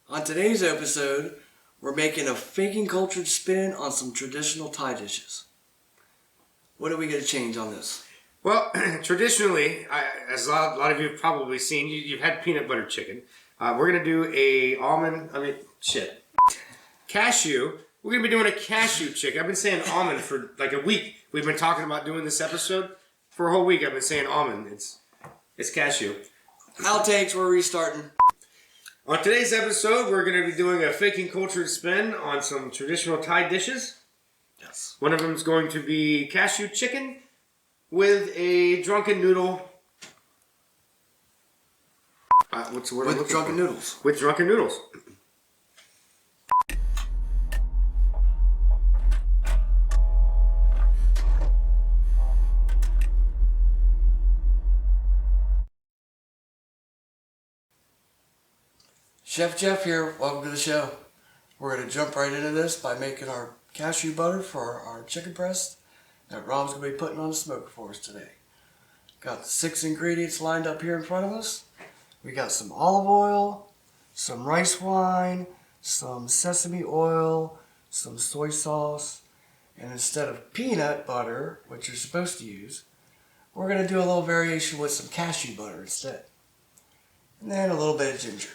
On today's episode, we're making a faking cultured spin on some traditional Thai dishes. What are we going to change on this? Well, traditionally, as a lot of you have probably seen, you've had peanut butter chicken. We're going to do cashew. We're going to be doing a cashew chicken. I've been saying almond for like a week. We've been talking about doing this episode. For a whole week, I've been saying almond. It's cashew. Outtakes, we're restarting. On today's episode, we're going to be doing a faking cultured spin on some traditional Thai dishes. Yes. One of them is going to be cashew chicken with a drunken noodle. What's the word? With drunken noodles. With drunken noodles. Chef Jeff here. Welcome to the show. We're going to jump right into this by making our cashew butter for our chicken breast that Rob's going to be putting on the smoker for us today. Got the 6 ingredients lined up here in front of us. We got some olive oil, some rice wine, some sesame oil, some soy sauce, and instead of peanut butter, which you're supposed to use, we're going to do a little variation with some cashew butter instead. And then a little bit of ginger.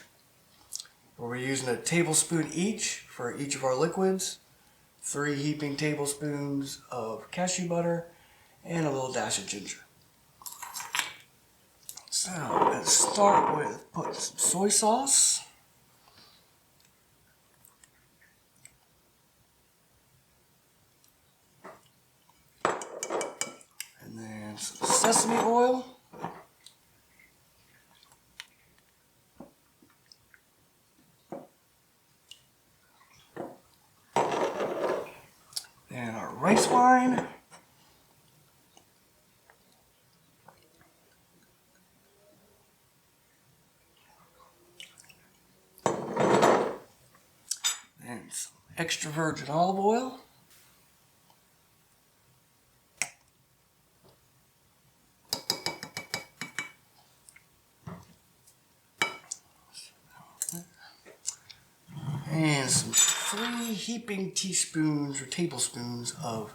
We're using a tablespoon each for each of our liquids, 3 heaping tablespoons of cashew butter, and a little dash of ginger. So let's start with putting some soy sauce. And then some sesame oil. And our rice wine. And some extra virgin olive oil. And some 3 heaping teaspoons or tablespoons of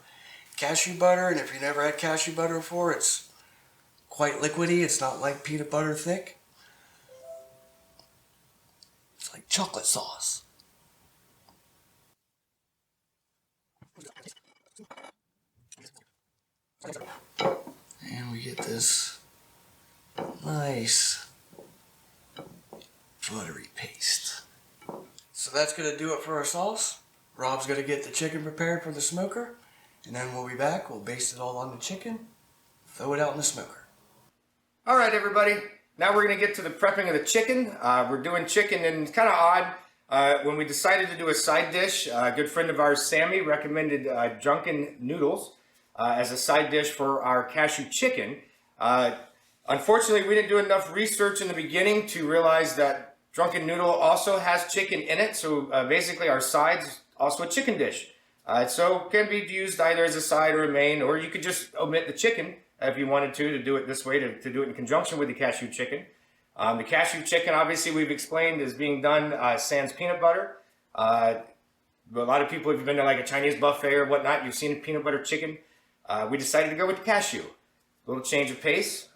cashew butter. And if you never had cashew butter before, it's quite liquidy. It's not like peanut butter thick. It's like chocolate sauce. And we get this nice buttery paste. So that's going to do it for our sauce. Rob's going to get the chicken prepared for the smoker. And then we'll be back. We'll baste it all on the chicken. Throw it out in the smoker. All right, everybody. Now we're going to get to the prepping of the chicken. We're doing chicken, and it's kind of odd. When we decided to do a side dish, a good friend of ours, Sammy, recommended Drunken Noodles as a side dish for our cashew chicken. Unfortunately, we didn't do enough research in the beginning to realize that Drunken Noodle also has chicken in it, so basically our side's also a chicken dish. So it can be used either as a side or a main, or you could just omit the chicken if you wanted to do it this way, to do it in conjunction with the cashew chicken. The cashew chicken, obviously, we've explained, is being done sans peanut butter. But a lot of people, if you've been to like a Chinese buffet or whatnot, you've seen peanut butter chicken. We decided to go with the cashew. A little change of pace.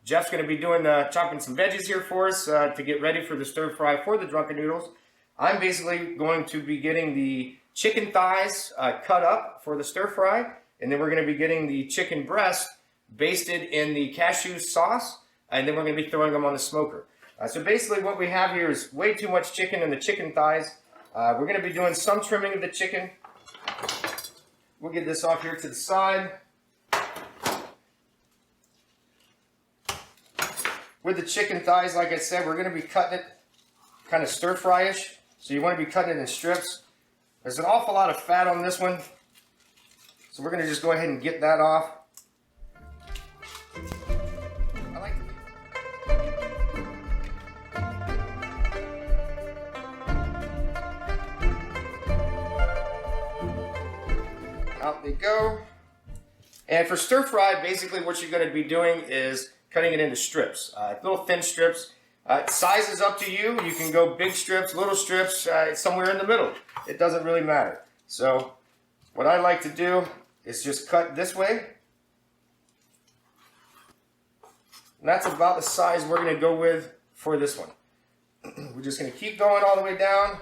Jeff's going to be doing chopping some veggies here for us to get ready for the stir fry for the drunken noodles. I'm basically going to be getting the chicken thighs cut up for the stir fry, and then we're going to be getting the chicken breast basted in the cashew sauce, and then we're going to be throwing them on the smoker. So basically what we have here is way too much chicken in the chicken thighs. We're going to be doing some trimming of the chicken. We'll get this off here to the side. With the chicken thighs, like I said, we're going to be cutting it kind of stir-fry-ish. So you want to be cutting it in strips. There's an awful lot of fat on this one. So we're going to just go ahead and get that off. Out they go. And for stir fry, basically what you're going to be doing is cutting it into strips, little thin strips. Size is up to you. You can go big strips, little strips, somewhere in the middle. It doesn't really matter. So what I like to do is just cut this way. And that's about the size we're going to go with for this one. We're just going to keep going all the way down.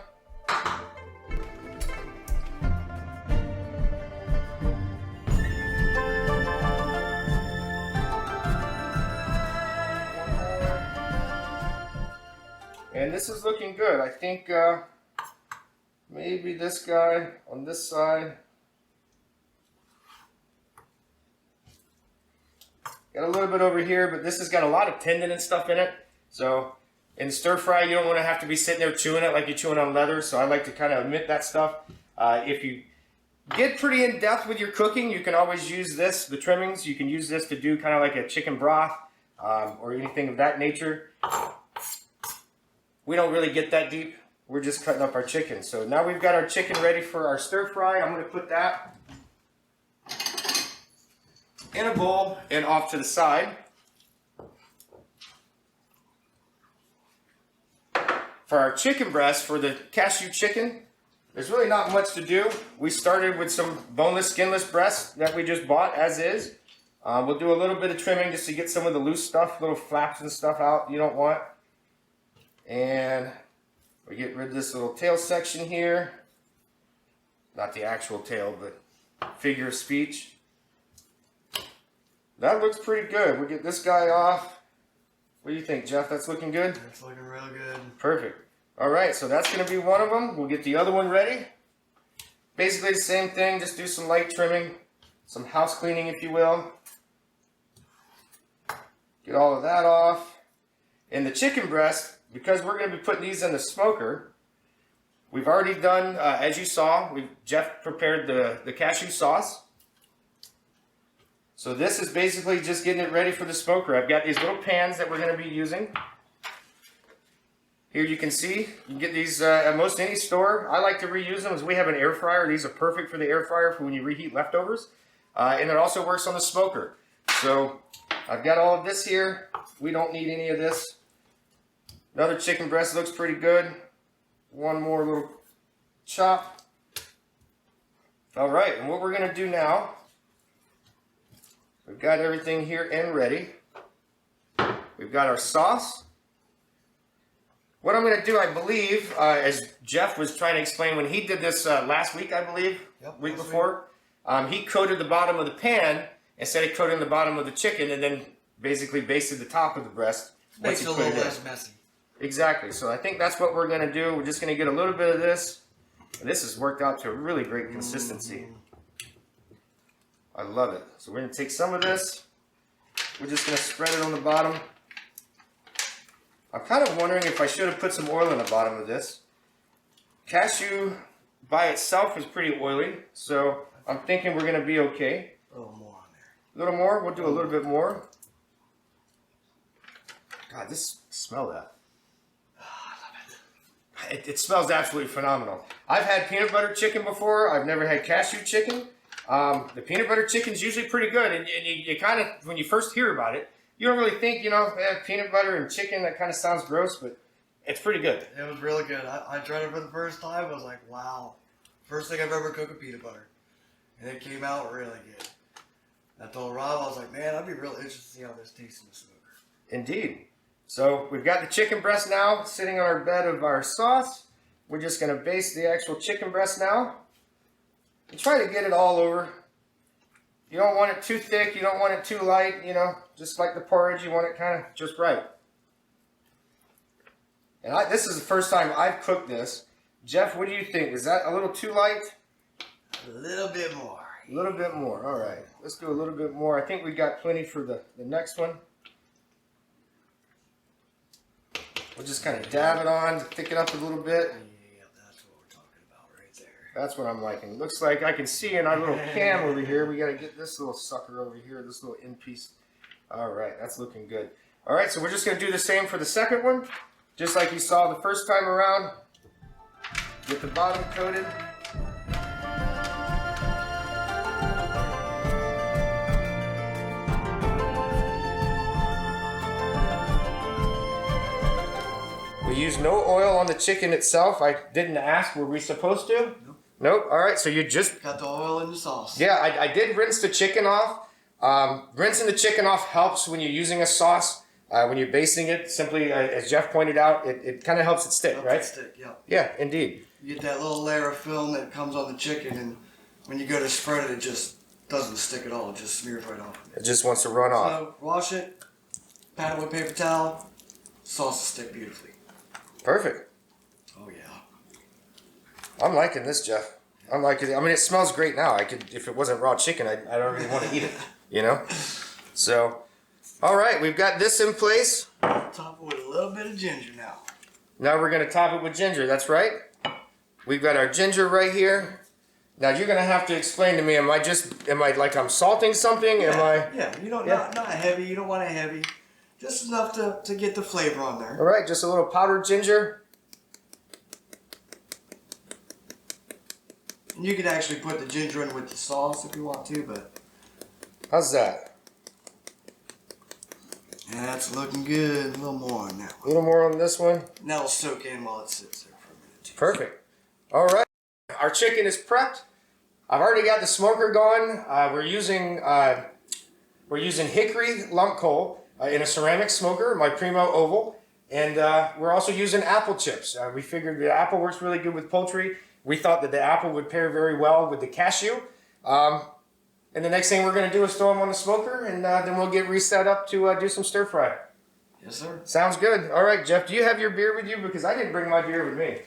And this is looking good. I think maybe this guy on this side. Got a little bit over here, but this has got a lot of tendon and stuff in it. So in stir fry, you don't want to have to be sitting there chewing it like you're chewing on leather. So I like to kind of omit that stuff. If you get pretty in depth with your cooking, you can always use this, the trimmings. You can use this to do kind of like a chicken broth or anything of that nature. We don't really get that deep. We're just cutting up our chicken. So now we've got our chicken ready for our stir fry. I'm going to put that in a bowl and off to the side. For our chicken breast, for the cashew chicken, there's really not much to do. We started with some boneless, skinless breasts that we just bought as is. We'll do a little bit of trimming just to get some of the loose stuff, little flaps and stuff out you don't want. And we get rid of this little tail section here. Not the actual tail, but figure of speech. That looks pretty good. We'll get this guy off. What do you think, Jeff? That's looking good? That's looking real good. Perfect. All right, so that's going to be one of them. We'll get the other one ready. Basically the same thing, just do some light trimming, some house cleaning, if you will. Get all of that off. And the chicken breast, because we're going to be putting these in the smoker, we've already done, as you saw, Jeff prepared the cashew sauce. So this is basically just getting it ready for the smoker. I've got these little pans that we're going to be using. Here you can see, you can get these at most any store. I like to reuse them as we have an air fryer. These are perfect for the air fryer for when you reheat leftovers. And it also works on the smoker. So I've got all of this here. We don't need any of this. Another chicken breast looks pretty good. One more little chop. All right, and what we're going to do now, we've got everything here and ready. We've got our sauce. What I'm going to do, I believe, as Jeff was trying to explain when he did this last week, I believe, week before, he coated the bottom of the pan instead of coating the bottom of the chicken and then basically basted the top of the breast. Makes it a little less messy. Exactly. So I think that's what we're going to do. We're just going to get a little bit of this. And this has worked out to a really great consistency. I love it. So we're going to take some of this. We're just going to spread it on the bottom. I'm kind of wondering if I should have put some oil in the bottom of this. Cashew by itself is pretty oily, so I'm thinking we're going to be okay. A little more on there. A little more? We'll do a little bit more. God, smell that. It smells absolutely phenomenal. I've had peanut butter chicken before. I've never had cashew chicken. The peanut butter chicken's usually pretty good, and you kind of, when you first hear about it, you don't really think, peanut butter and chicken, that kind of sounds gross, but it's pretty good. It was really good. I tried it for the first time. I was like, wow. First thing I've ever cooked with peanut butter. And it came out really good. I told Rob, I was like, man, I'd be real interested to see how this tastes in the smoker. Indeed. So we've got the chicken breast now sitting on our bed of our sauce. We're just going to baste the actual chicken breast now. And try to get it all over. You don't want it too thick. You don't want it too light. Just like the porridge, you want it kind of just right. And this is the first time I've cooked this. Jeff, what do you think? Is that a little too light? A little bit more. A little bit more. All right. Let's do a little bit more. I think we got plenty for the next one. We'll just kind of dab it on to thicken up a little bit. Yeah, that's what we're talking about right there. That's what I'm liking. It looks like I can see in our little cam over here. We got to get this little sucker over here, this little end piece. All right, that's looking good. All right, so we're just going to do the same for the second one. Just like you saw the first time around. Get the bottom coated. We use no oil on the chicken itself. I didn't ask. Were we supposed to? Nope. All right. So you just got the oil in the sauce. Yeah, I did rinse the chicken off. Rinsing the chicken off helps when you're using a sauce. When you're basting it, simply as Jeff pointed out, it kind of helps it stick, right? It stick, yeah. Yeah, indeed. You get that little layer of film that comes on the chicken, and when you go to spread it, it just doesn't stick at all. It just smears right off. It just wants to run off. So wash it, pat it with paper towel. Sauce will stick beautifully. Perfect. Oh yeah. I'm liking this, Jeff. I'm liking it. I mean, it smells great now. I could, if it wasn't raw chicken, I don't really want to eat it. You know. So, all right, we've got this in place. Top it with a little bit of ginger now. Now we're gonna top it with ginger. That's right. We've got our ginger right here. Now you're gonna have to explain to me. Am I like I'm salting something? Yeah, yeah. You don't not heavy. You don't want it heavy. Just enough to get the flavor on there. All right, just a little powdered ginger. And you could actually put the ginger in with the sauce if you want to, but how's that? Yeah, that's looking good. A little more on that one. A little more on this one. Now it'll soak in while it sits there for a minute. Perfect. All right, our chicken is prepped. I've already got the smoker going. We're using hickory lump coal in a ceramic smoker, my Primo Oval, and we're also using apple chips. We figured the apple works really good with poultry. We thought that the apple would pair very well with the cashew. And the next thing we're going to do is throw them on the smoker, and then we'll get reset up to do some stir fry. Yes, sir. Sounds good. All right, Jeff, do you have your beer with you? Because I didn't bring my beer with me.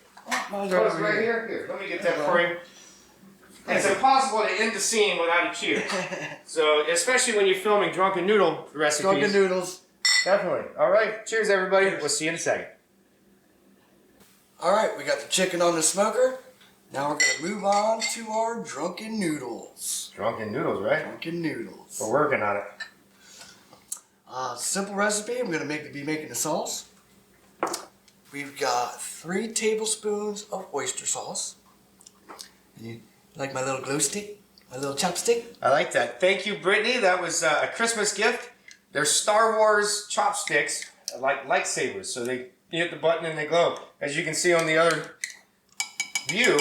Mine's Oh, right it's over right here. here. Here, let me get that for you. It's impossible to end the scene without a cheer. So, especially when you're filming Drunken Noodle recipes. Drunken Noodles. Definitely. All right. Cheers, everybody. Cheers. We'll see you in a second. All right, we got the chicken on the smoker. Now we're going to move on to our Drunken Noodles. Drunken Noodles, right? Drunken Noodles. We're working on it. Simple recipe. I'm going to be making the sauce. We've got 3 tablespoons of oyster sauce. You like my little glow stick? My little chopstick? I like that. Thank you, Brittany. That was a Christmas gift. They're Star Wars chopsticks, like lightsabers. So you hit the button and they glow. As you can see on the other view,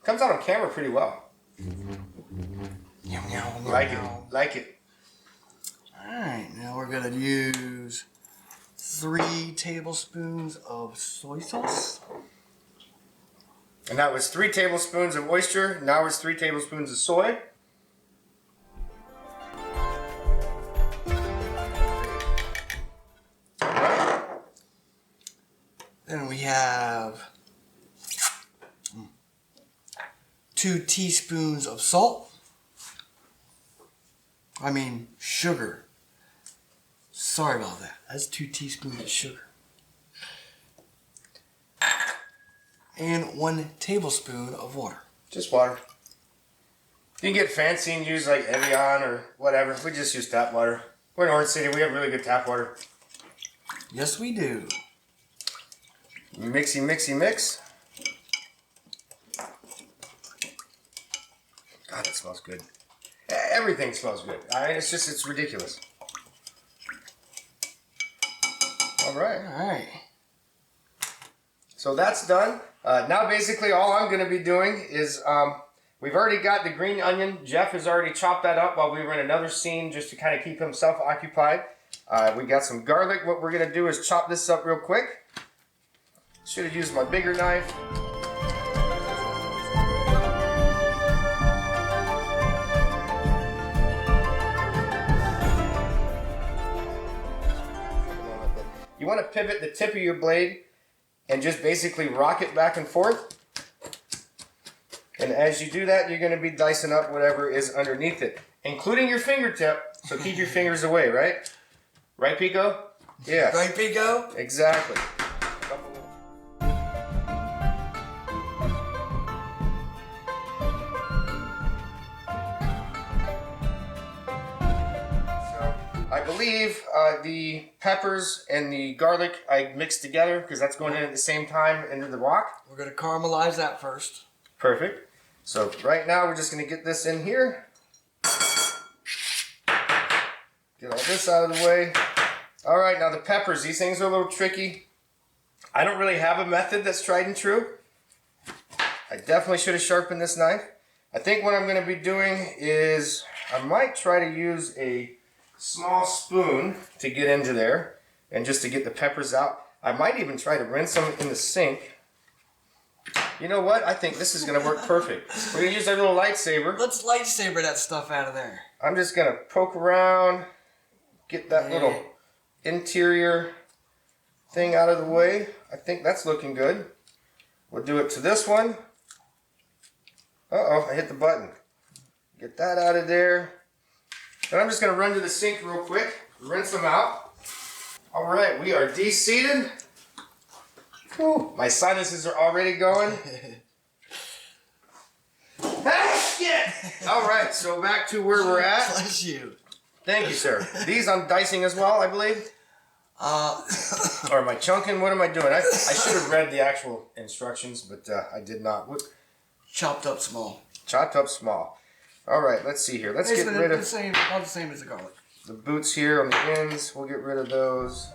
comes out on camera pretty well. Like it. Like it. Alright, now we're going to use 3 tablespoons of soy sauce. And that was 3 tablespoons of oyster. Now it's 3 tablespoons of soy. Then we have 2 teaspoons of salt. I mean sugar. Sorry about that. That's 2 teaspoons of sugar. And 1 tablespoon of water. Just water. You can get fancy and use like Evian or whatever. We just use tap water. We're in Orange City. We have really good tap water. Yes, we do. Mixy, mixy, mix. God, it smells good. Everything smells good. It's ridiculous. All right. All right. So that's done. Now basically all I'm going to be doing is, we've already got the green onion. Jeff has already chopped that up while we were in another scene just to kind of keep himself occupied. We got some garlic. What we're going to do is chop this up real quick. Should have used my bigger knife. You want to pivot the tip of your blade and just basically rock it back and forth. And as you do that, you're going to be dicing up whatever is underneath it, including your fingertip. So keep your fingers away, right? Right, Pico? Yeah. Right, Pico? Exactly. I believe the peppers and the garlic I mixed together because that's going in at the same time into the wok. We're going to caramelize that first. Perfect. So right now we're just going to get this in here. Get all this out of the way. All right, now the peppers. These things are a little tricky. I don't really have a method that's tried and true. I definitely should have sharpened this knife. I think what I'm going to be doing is I might try to use a small spoon to get into there and just to get the peppers out. I might even try to rinse them in the sink. You know what? I think this is going to work perfect. We're going to use our little lightsaber. Let's lightsaber that stuff out of there. I'm just going to poke around, get that little interior thing out of the way. I think that's looking good. We'll do it to this one. Uh-oh, I hit the button. Get that out of there. And I'm just going to run to the sink real quick, rinse them out. All right, we are de-seated. Whew, my sinuses are already going. Ah, shit! All right, so back to where we're at. Bless you. Thank you, sir. These I'm dicing as well, I believe. Or am I chunking? What am I doing? I should have read the actual instructions, but I did not. What? Chopped up small. Chopped up small. All right, let's see here. Let's get rid of about the same as the garlic. the boots here on the ends. We'll get rid of those.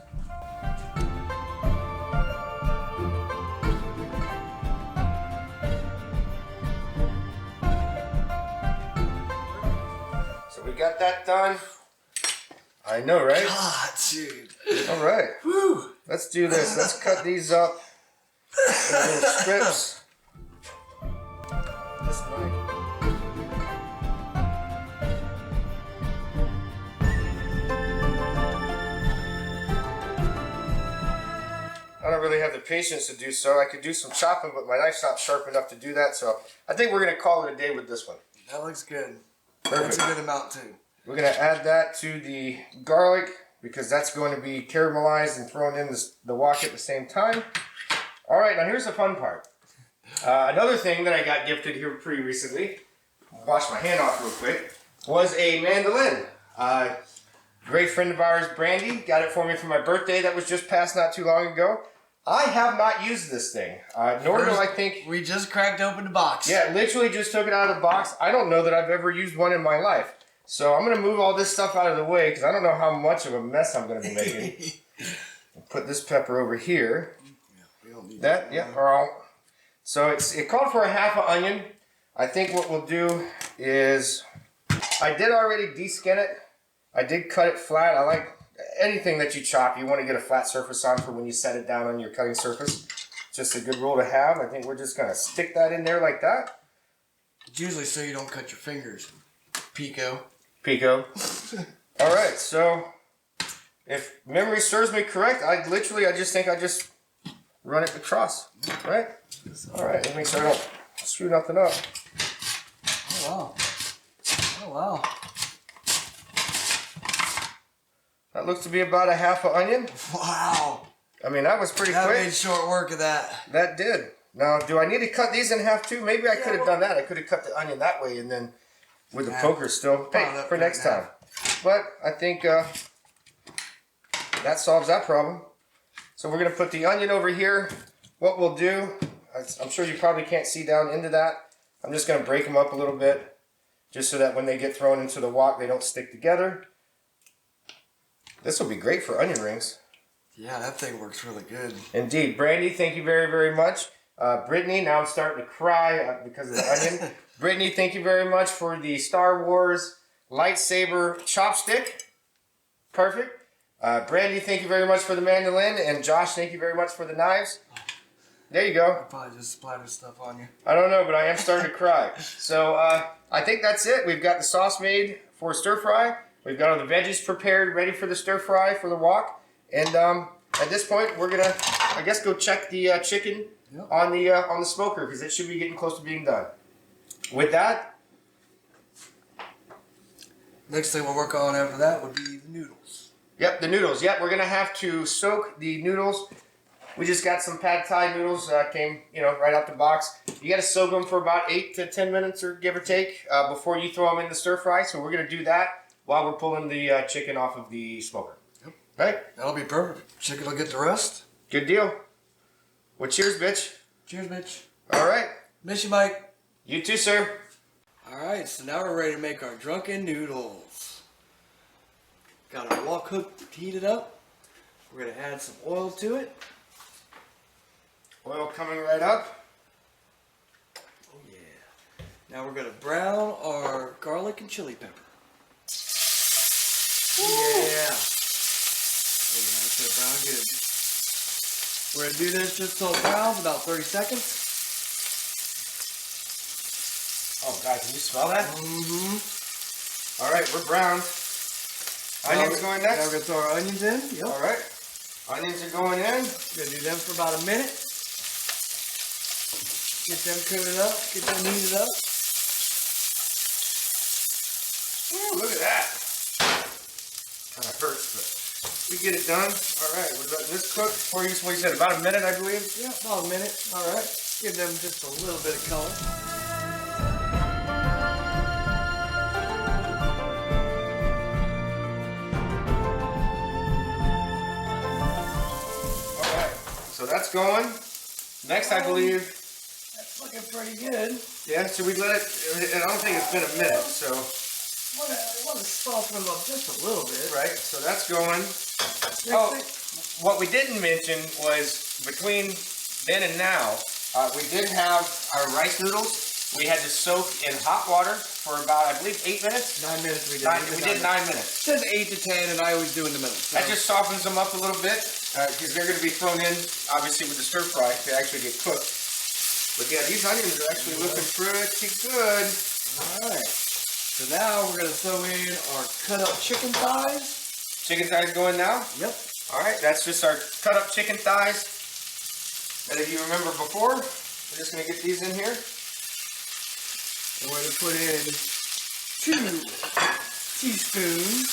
So we got that done. I know, right? God, dude. All right. Woo. Let's do this. Let's cut these up in little strips. This knife. I don't really have the patience to do so. I could do some chopping, but my knife's not sharp enough to do that, so I think we're going to call it a day with this one. That looks good. Perfect. That's a good amount, too. We're going to add that to the garlic because that's going to be caramelized and thrown in the wok at the same time. All right, now here's the fun part. Another thing that I got gifted here pretty recently, wash my hand off real quick, was a mandolin. Great friend of ours, Brandy, got it for me for my birthday that was just passed not too long ago. I have not used this thing, nor do I think... We just cracked open the box. Yeah, literally just took it out of the box. I don't know that I've ever used one in my life. So I'm going to move all this stuff out of the way because I don't know how much of a mess I'm going to be making. Put this pepper over here. Yeah, we don't need That, yeah, so it called for a half an onion. I think what we'll do is, I did already de-skin it. I did cut it flat. I like anything that you chop, you want to get a flat surface on for when you set it down on your cutting surface. Just a good rule to have. I think we're just going to stick that in there like that. It's usually so you don't cut your fingers. Pico. Pico. All right, so if memory serves me correct, I just think I just run it across, right? All right, let me make sure I don't screw nothing up. Oh, wow. Oh, wow. That looks to be about a half an onion. Wow. I mean, that was pretty That quick. made short work of that. That did. Now, do I need to cut these in half too? Maybe I could have done that. I could have cut the onion that way and then with the poker still. Hey, for next time. But I think that solves that problem. So we're going to put the onion over here. What we'll do, I'm sure you probably can't see down into that. I'm just going to break them up a little bit just so that when they get thrown into the wok, they don't stick together. This will be great for onion rings. Yeah, that thing works really good. Indeed. Brandy, thank you very, very much. Brittany, now I'm starting to cry because of the onion. Brittany, thank you very much for the Star Wars lightsaber chopstick. Perfect. Brandy, thank you very much for the mandolin. And Josh, thank you very much for the knives. There you go. I probably just splattered stuff on you. I don't know, but I am starting to cry. So I think that's it. We've got the sauce made for stir fry. We've got all the veggies prepared, ready for the stir fry for the wok. And at this point, we're gonna, I guess, go check the chicken on the smoker because it should be getting close to being done. With that, next thing we'll work on after that would be the noodles. Yep, the noodles. Yep, we're gonna have to soak the noodles. We just got some pad thai noodles. Came, right out the box. You got to soak them for about 8 to 10 minutes, or give or take, before you throw them in the stir fry. So we're gonna do that while we're pulling the chicken off of the smoker. Yep. Right? That'll be perfect. Chicken will get the rest. Good deal. Well, cheers, bitch. Cheers, Mitch. All right. Miss you, Mike. You too, sir. Alright, so now we're ready to make our drunken noodles. Got our wok hook heated up. We're going to add some oil to it. Oil coming right up. Oh yeah. Now we're gonna brown our garlic and chili pepper. Yeah. Oh yeah, it's gonna brown good. We're gonna do this just till it browns, about 30 seconds. Oh God, can you smell that? Mm-hmm. All right, we're browned. Onions going next? Now we're gonna throw our onions in. Yep. All right. Onions are going in. We're gonna do them for about a minute. Get them coated up, get them heated up. Ooh, look at that. Kind of hurts, but we get it done. All right, we're letting this cook for you. What you said, about a minute, I believe? Yeah, about a minute. All right. Give them just a little bit of color. All right, so that's going. Next, I believe. That's looking pretty good. Yeah, so we let it, I don't think it's been a minute, so. I want to soften them up just a little bit. Right, so that's going. Next Oh, thing- what we didn't mention was between then and now, we did have our rice noodles. We had to soak in hot water for about, I believe, 8 minutes. 9 minutes we did. We did 9 minutes. It says 8 to 10, and I always do in the middle. So. That just softens them up a little bit because they're going to be thrown in, obviously, with the stir fry to actually get cooked. But yeah, these onions are actually looking pretty good. All right. So now we're going to throw in our cut up chicken thighs. Chicken thighs going now? Yep. All right, that's just our cut up chicken thighs. And if you remember before, we're just going to get these in here. And we're going to put in 2 teaspoons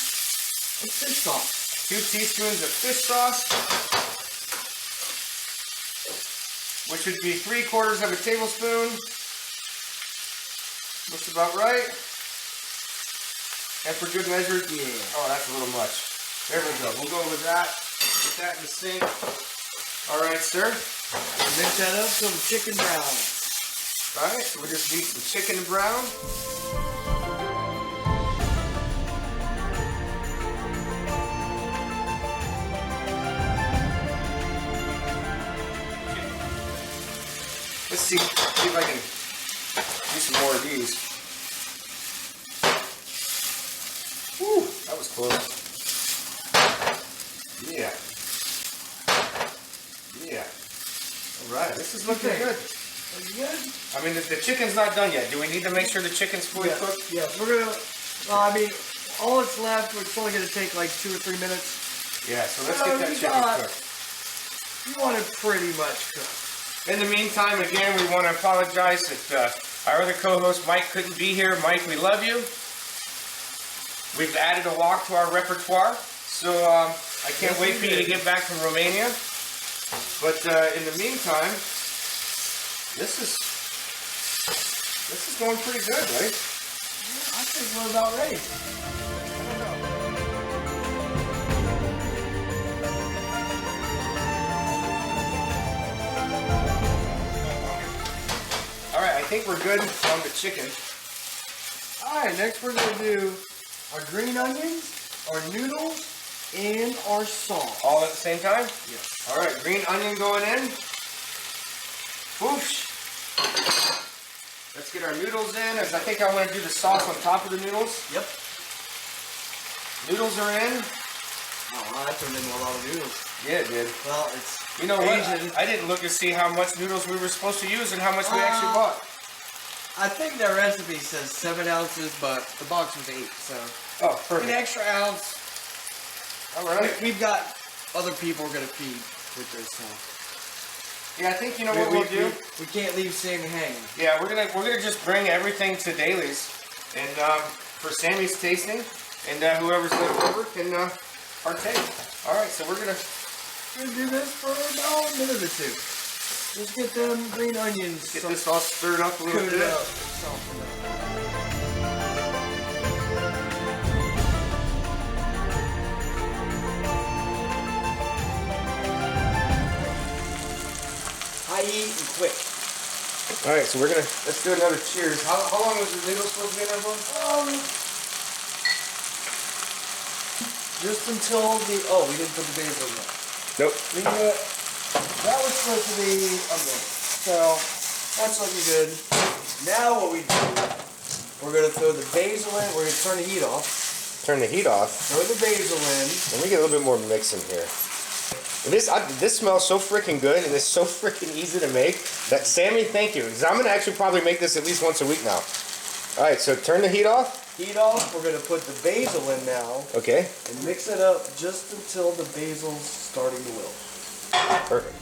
of fish sauce. 2 teaspoons of fish sauce, which would be 3/4 of a tablespoon. Looks about right. And for good measure, Yeah. oh, that's a little much. There we go. We'll go with that. Get that in the sink. All right, sir. Mix that up till the chicken browns. All right, so we just need some chicken brown. Let's see if I can do some more of these. Whew, that was close. Yeah. Yeah. All right, this is looking good. Are you good? I mean, the chicken's not done yet. Do we need to make sure the chicken's fully cooked? Yeah, we're gonna. Well, I mean, all that's left. It's only gonna take like 2 or 3 minutes. Yeah. So let's get that chicken cooked. You want it pretty much cooked. In the meantime, again, we want to apologize that our other co-host Mike couldn't be here. Mike, we love you. We've added a walk to our repertoire, so I can't wait for you to get back from Romania. But in the meantime, this is going pretty good, right? Yeah, I think we're about ready. All right, I think we're good on the chicken. All right, next we're gonna do our green onions, our noodles, and our sauce. All at the same time? Yes. All right, green onion going in. Whoosh. Let's get our noodles in. As I think I want to do the sauce on top of the noodles. Yep. Noodles are in. Oh, that turned into a lot of noodles. Yeah, it did. Well, it's You know what? Asian. I didn't look to see how much noodles we were supposed to use and how much we actually bought. I think their recipe says 7 ounces, but the box was 8, so Oh, an perfect. extra ounce. All right. We've got other people we're gonna feed with this, so Yeah, I think you know what we'll do. we can't leave Sammy hanging. Yeah, we're gonna just bring everything to Daly's, and for Sammy's tasting, and whoever's left over can partake. All right, so we're gonna do this for about a minute or 2. Just get them green onions. get this all stirred up a little coated bit. up. Soften up. High heat and quick. All right, so let's do another cheers. How long was the noodles supposed to be in there for? Just until we didn't put the basil in. Nope. We can do it That was supposed to be a minute. So that's looking good. Now what we do, we're going to throw the basil in. We're going to turn the heat off. Turn the heat off. Throw the basil in. Let me get a little bit more mix in here. This smells so freaking good, and it's so freaking easy to make. That Sammy, thank you. Because I'm going to actually probably make this at least once a week now. All right, so turn the heat off. Heat off. We're going to put the basil in now. Okay. And mix it up just until the basil's starting to wilt. Perfect.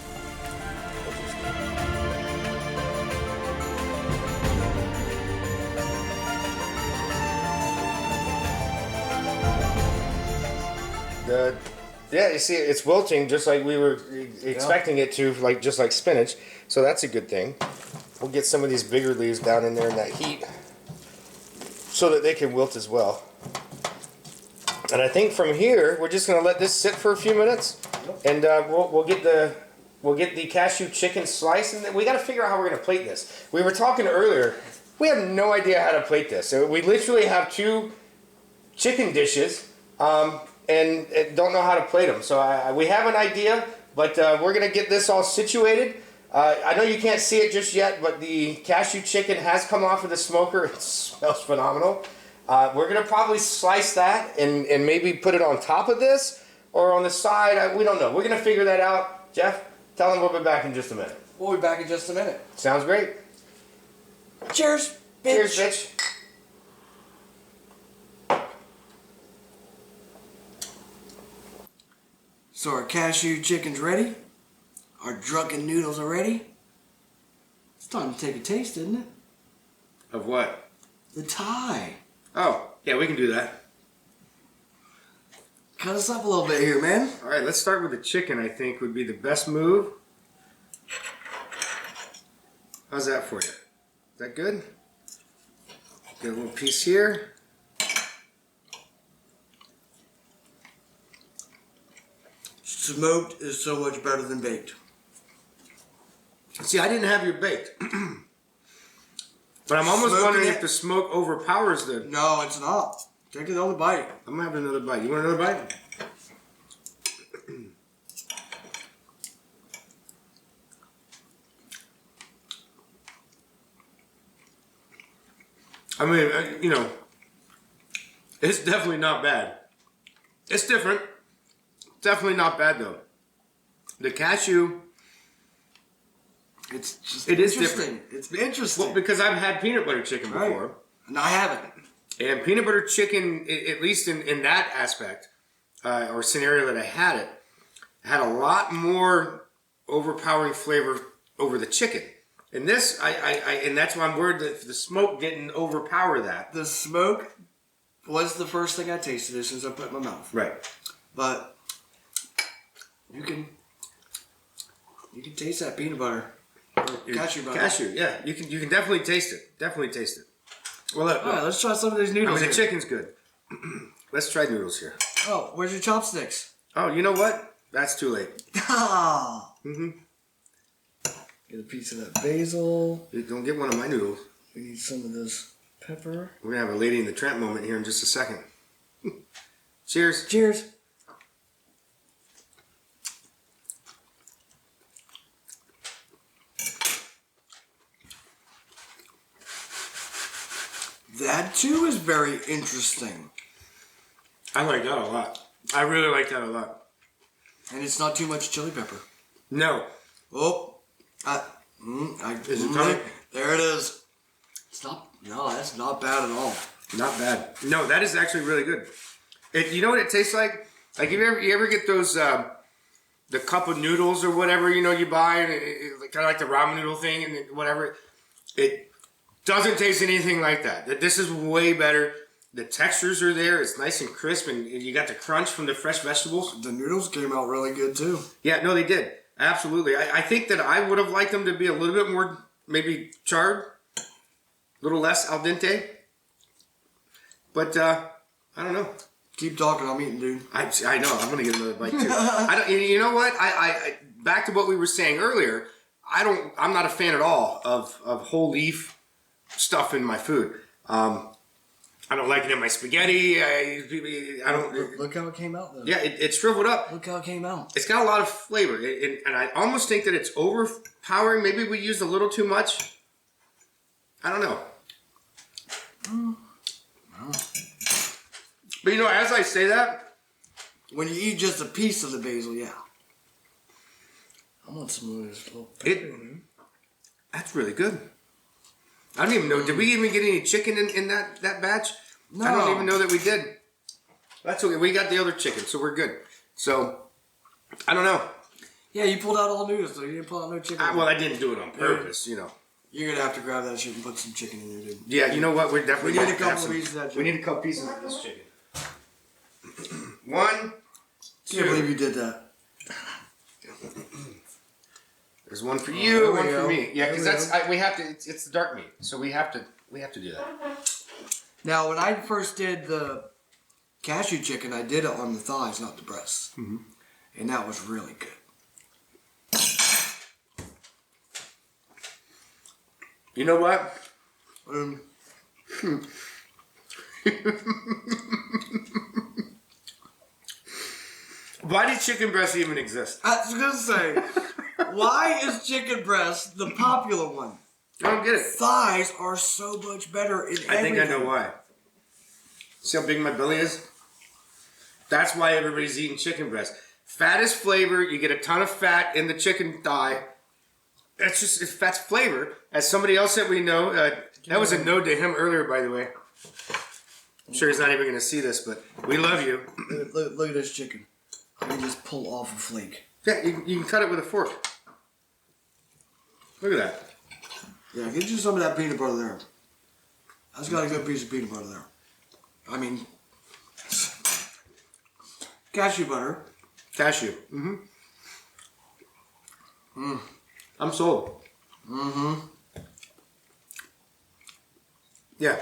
Yeah, you see, it's wilting just like we were expecting it to, just like spinach. So that's a good thing. We'll get some of these bigger leaves down in there in that heat so that they can wilt as well. And I think from here we're just going to let this sit for a few minutes, and we'll get the cashew chicken slice, and then we got to figure out how we're going to plate this. We were talking earlier. We have no idea how to plate this. So we literally have 2 chicken dishes. And don't know how to plate them. So we have an idea, but we're going to get this all situated. I know you can't see it just yet, but the cashew chicken has come off of the smoker. It smells phenomenal. We're going to probably slice that and maybe put it on top of this or on the side. We don't know. We're going to figure that out. Jeff, tell them we'll be back in just a minute. We'll be back in just a minute. Sounds great. Cheers, bitch. Cheers, bitch. So our cashew chicken's ready. Our drunken noodles are ready. It's time to take a taste, isn't it? Of what? The Thai. Oh, yeah, we can do that. Cut us up a little bit here, man. All right, let's start with the chicken, I think, would be the best move. How's that for you? Is that good? Get a little piece here. Smoked is so much better than baked. See, I didn't have your baked. But I'm almost wondering if the smoke overpowers the... No, it's not. Take another bite. I'm going to have another bite. You want another bite? I mean, you know, it's definitely not bad. It's different. Definitely not bad though. The cashew, it is interesting. Different. It's interesting. Well, because I've had peanut butter chicken before. Right. And I haven't. And peanut butter chicken, at least in that aspect, or scenario that I had it, had a lot more overpowering flavor over the chicken. And this, and that's why I'm worried that the smoke didn't overpower that. The smoke was the first thing I tasted as soon as I put it in my mouth. Right. But you can taste that peanut butter. Or cashew butter. Cashew, yeah. You can definitely taste it. Definitely taste it. Well, look. All right, let's try some of these noodles. I mean, the chicken's good. Let's try noodles here. Oh, where's your chopsticks? Oh, you know what? That's too late. Ah. Get a piece of that basil. Don't get one of my noodles. We need some of this pepper. We're going to have a Lady in the Tramp moment here in just a second. Cheers. Cheers. That too is very interesting. I like that a lot. I really like that a lot. And it's not too much chili pepper. No. Oh. Is it coming? There it is. It's not. No, that's not bad at all. Not bad. No, that is actually really good. You know what it tastes like? Like you ever get those the cup of noodles or whatever you buy, and kind of like the ramen noodle thing and whatever. It doesn't taste anything like that. This is way better. The textures are there. It's nice and crisp, and you got the crunch from the fresh vegetables. The noodles came out really good too. Yeah, no, they did. Absolutely. I think that I would have liked them to be a little bit more, maybe charred, a little less al dente. But I don't know. Keep talking. I'm eating, dude. I know. I'm gonna get another bite too. You know what? I back to what we were saying earlier. I'm not a fan at all of whole leaf stuff in my food. I don't like it in my spaghetti. I don't. Look how it came out, though. Yeah, it shriveled up. Look how it came out. It's got a lot of flavor, and I almost think that it's overpowering. Maybe we used a little too much. I don't know. But you know, as I say that, when you eat just a piece of the basil, yeah. I want some of this little pepper. That's really good. I don't even know. Did we even get any chicken in that batch? No. I don't even know that we did. That's okay. We got the other chicken, so we're good. So, I don't know. Yeah, you pulled out all noodles, though. You didn't pull out no chicken. Well, I didn't do it on purpose, you know. You're going to have to grab that shit and put some chicken in there, dude. Yeah, you know what? We're definitely we need a couple pieces of that chicken. We need a couple pieces of this chicken. 1, 2. Can't believe you did that. There's one for you, one go. for me. Yeah, because we have to. It's the dark meat, so we have to do that. Now, when I first did the cashew chicken, I did it on the thighs, not the breasts, and that was really good. You know what? Why do chicken breasts even exist? I was gonna say, why is chicken breast the popular one? I don't get it. Thighs are so much better in everything. I think I know why. See how big my belly is? That's why everybody's eating chicken breast. Fat is flavor. You get a ton of fat in the chicken thigh. That's flavor. As somebody else that we know, that was a note to him earlier, by the way. I'm sure he's not even going to see this, but we love you. Look at this chicken. I can just pull off a flake. Yeah, you can cut it with a fork. Look at that. Yeah, get you some of that peanut butter there. That's got a good piece of peanut butter there. I mean, cashew butter. Cashew. I'm sold. Yeah.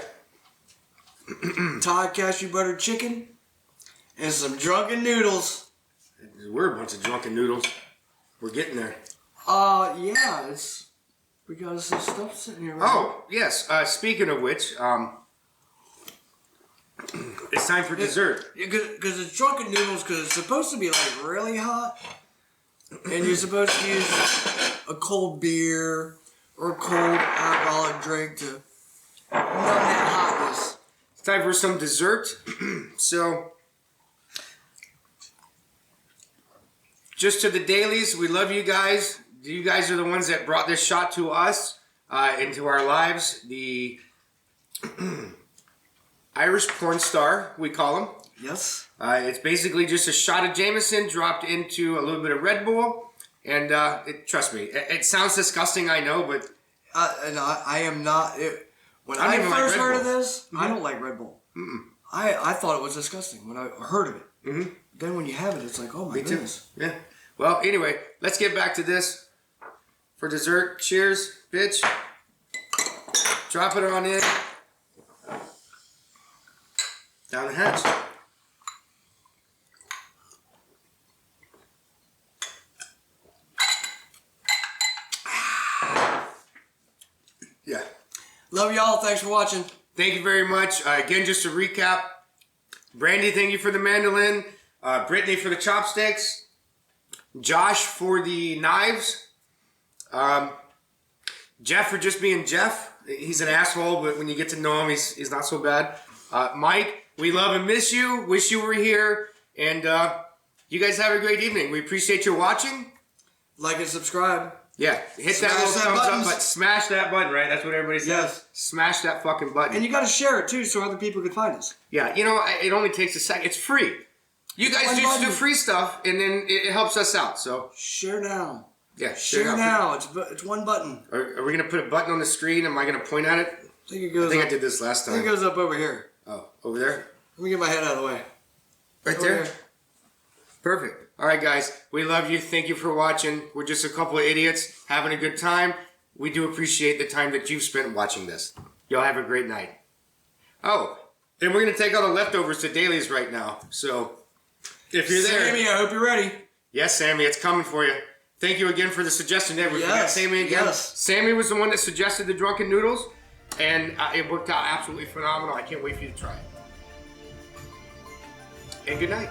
Thai cashew butter chicken and some drunken noodles. We're a bunch of drunken noodles. We're getting there. Yeah, we got some stuff sitting here. Right Oh, yes. Speaking of which, it's time for dessert. Because it's drunken noodles, because it's supposed to be like really hot, and you're supposed to use a cold beer or a cold alcoholic drink to numb that hotness. It's time for some dessert. So, just to the dailies, we love you guys. You guys are the ones that brought this shot to us, into our lives. The Irish porn star, we call him. Yes. It's basically just a shot of Jameson dropped into a little bit of Red Bull. And trust me, it sounds disgusting, I know, but... And I am not... When I I don't even first like Red heard of Bull. this, I don't like Red Bull. I thought it was disgusting when I heard of it. Then when you have it, it's like, oh my goodness. Yeah. Well, anyway, let's get back to this. For dessert, cheers, bitch. Drop it on in. Down the hatch. Yeah. Love y'all. Thanks for watching. Thank you very much. Again, just to recap, Brandy, thank you for the mandolin. Brittany for the chopsticks. Josh for the knives. Jeff for just being Jeff. He's an asshole, but when you get to know him, he's not so bad. Mike, we love and miss you. Wish you were here. And you guys have a great evening. We appreciate you watching. Like and subscribe. Yeah, hit that little thumbs up, but smash that button, right? That's what everybody says. Yes. Smash that fucking button. And you got to share it too, so other people can find us. Yeah, you know, it only takes a second. It's free. You guys just do free stuff, and then it helps us out. So share now. Yeah, share now. It's one button. Are we gonna put a button on the screen? Am I gonna point at it? I think it goes. I did this last time. I think it goes up over here. Oh, over there. Let me get my head out of the way. Right there. Perfect. All right, guys. We love you. Thank you for watching. We're just a couple of idiots having a good time. We do appreciate the time that you've spent watching this. Y'all have a great night. Oh, and we're going to take all the leftovers to dailies right now. So, if you're there... Sammy, I hope you're ready. Yes, Sammy. It's coming for you. Thank you again for the suggestion. We forgot Sammy again. Yes. Sammy was the one that suggested the Drunken Noodles. And it worked out absolutely phenomenal. I can't wait for you to try it. And good night.